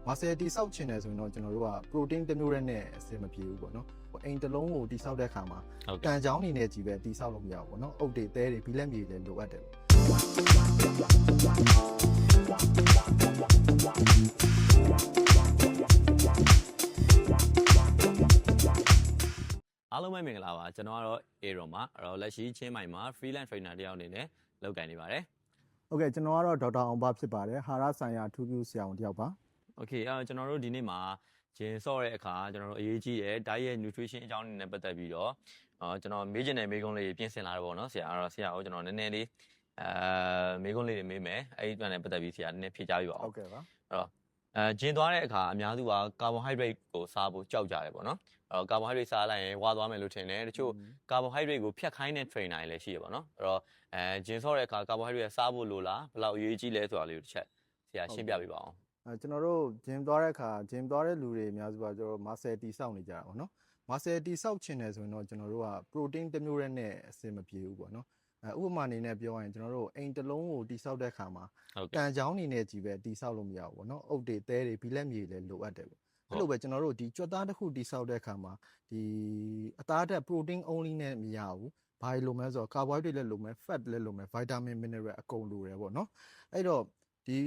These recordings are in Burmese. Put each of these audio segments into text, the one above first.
muscle တိဆောက်ချင်တယ်ဆိုရင်တော့ကျွန်တော်တို့က protein တစ်မျိုးတည်းနဲ့အဆင်မပြေဘူးပေါ့နော်အိမ်တစ်လုံးကိုတိဆောက်တဲ့အခါမှာတန်ချောင်းနေနဲ့ကြီးပဲတိဆောက်လို့မရဘူးပေါ့နော်အုတ်တွေသဲတွေဘီလက်မြေတွေလိုအပ်တယ်အားလုံးပဲမင်္ဂလာပါကျွန်တော်ကတော့ Aaron ပါအဲ့တော့လက်ရှိချင်းမိုင်မှာ freelance trainer တယောက်အနေနဲ့လုပ်ကိုင်နေပါတယ် ဟုတ်ကဲ့ကျွန်တော်ကတော့ဒေါက်တာအောင်ပါဖြစ်ပါတယ်ဟာရဆိုင်ရာအထူးပြုဆရာဝန်တယောက်ပါ Okay ကျွန်တော်တို့ဒီနေ့မှာဂျင်းဆော့တဲ့အခါကျွန်တော်တို့အရေးကြီးတဲ့ diet nutrition အကြောင်းနဲ့ပတ်သက်ပြီးတော့ကျွန်တော်မေးချင်တဲ့မေးခွန်းလေးပြင်ဆင်လာတော့ဗောနော်ဆရာအဲ့တော့ဆရာကိုကျွန်တော်နည်းနည်းလေးမေးခွန်းလေးတွေမေးမယ်အဲ့ဒီအတွက်နဲ့ပတ်သက်ပြီးဆရာနည်းနည်းဖြေကြားပြပါဦးဟုတ်ကဲ့ပါအဲ့တော့ဂျင်းသွားတဲ့အခါအများစုက carbohydrate ကိုစားဖို့ကြောက်ကြတယ်ဗောနော်အဲ့တော့ carbohydrate စားလိုက်ရင်ဝါသွားမယ်လို့ထင်တယ်တချို့ carbohydrate ကိုဖြတ်ခိုင်းတဲ့ trainer တွေလည်းရှိရပါတော့အဲ့တော့ဂျင်းဆော့တဲ့အခါ carbohydrate စားဖို့လိုလားဘယ်လောက်အရေးကြီးလဲဆိုတာလေးကိုတစ်ချက်ဆရာရှင်းပြပေးပါအောင်ကျွန်တော်တို့ gym သွားတဲ့အခါ gym သွားတဲ့လူတွေအများစုကကျွန်တော် muscle တိဆောက်နေကြတာပေါ့နော် muscle တိဆောက်ချင်တယ်ဆိုရင်တော့ကျွန်တော်တို့က protein တစ်မျိုးတည်းနဲ့အဆင်မပြေဘူးပေါ့နော်ဥပမာအနေနဲ့ပြောရင်ကျွန်တော်တို့အိမ်တစ်လုံးကိုတိဆောက်တဲ့အခါမှာတန်ချောင်းနေနဲ့ကြီးပဲတိဆောက်လို့မရဘူးပေါ့နော်အုတ်တွေသဲတွေဘီလက်မြေတွေလိုအပ်တယ်ပေါ့အဲ့လိုပဲကျွန်တော်တို့ဒီကြွက်သားတစ်ခုတိဆောက်တဲ့အခါမှာဒီအသားတက် protein only နဲ့မရဘူးဘာလို့လိုမလဲဆိုတော့ carbohydrate လည်းလိုမယ် fat လည်းလိုမယ် vitamin mineral အကုန်လိုတယ်ပေါ့နော်အဲ့တော့ဒီ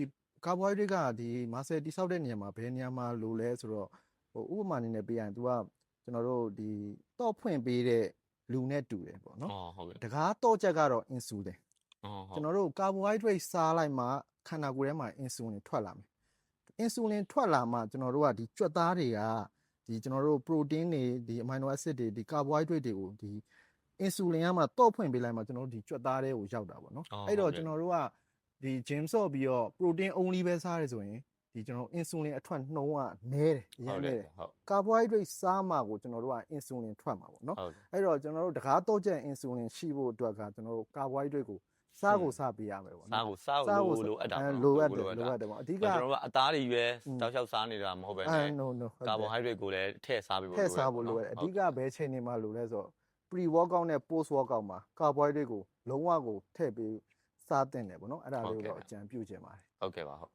carbohydrate ကဒီ muscle တိဆောက်တဲ့နေရာမှာဘယ်နေရာမှာလိုလဲဆိုတော့ဥပမာအနေနဲ့ပေးရင် तू ကကျွန်တော်တို့ဒီတော့ဖွင့်ပေးတဲ့လူနဲ့တူတယ်ပေါ့နော်တကားတော့ချက်ကတော့ insulin ကျွန်တော်တို့ carbohydrate စားလိုက်မှခန္ဓာကိုယ်ထဲမှာ insulin ထွက်လာမယ် insulin ထွက်လာမှကျွန်တော်တို့ကဒီကြွက်သားတွေကဒီကျွန်တော်တို့ protein တွေဒီ amino acid တွေဒီ carbohydrate တွေကိုဒီ insulin ကမှတော့ဖွင့်ပေးလိုက်မှကျွန်တော်တို့ဒီကြွက်သားတွေကိုရောက်တာပေါ့နော်အဲ့တော့ကျွန်တော်တို့ကဒီ gym ဆော့ပြီးတော့ protein only ပဲစားရဆိုရင်ဒီကျွန်တော် insulin အထွက်နှုန်းကနည်းတယ်အရင်နည်းတယ် carbohydrate စားမှကိုကျွန်တော်တို့က insulin ထွက်မှာပေါ့နော်အဲ့တော့ကျွန်တော်တို့တကားတော့ချက် insulin ရှိဖို့အတွက်ကကျွန်တော်တို့ carbohydrate ကိုစားကိုစားပေးရမယ်ပေါ့နော်စားကိုလိုအပ်တာလိုအပ်တယ်ပေါ့အဓိကကျွန်တော်တို့ကအသားတွေရွယ်တောက်လျှောက်စားနေတာမဟုတ်ပဲနဲ့ no carbohydrate ကိုလည်းထည့်စားပေးဖို့ထည့်စားဖို့လိုတယ်အဓိကဘယ်ချိန်နေမှာလိုလဲဆိုတော့ pre workout နဲ့ post workout မှာ carbohydrate ကိုလုံးဝကိုထည့်ပေးစားတင်တယ်ပေါ့နော်အဲ့ဒါလေးကိုတော့အကြံပြုချင်ပါတယ်ဟုတ်ကဲ့ပါဟုတ်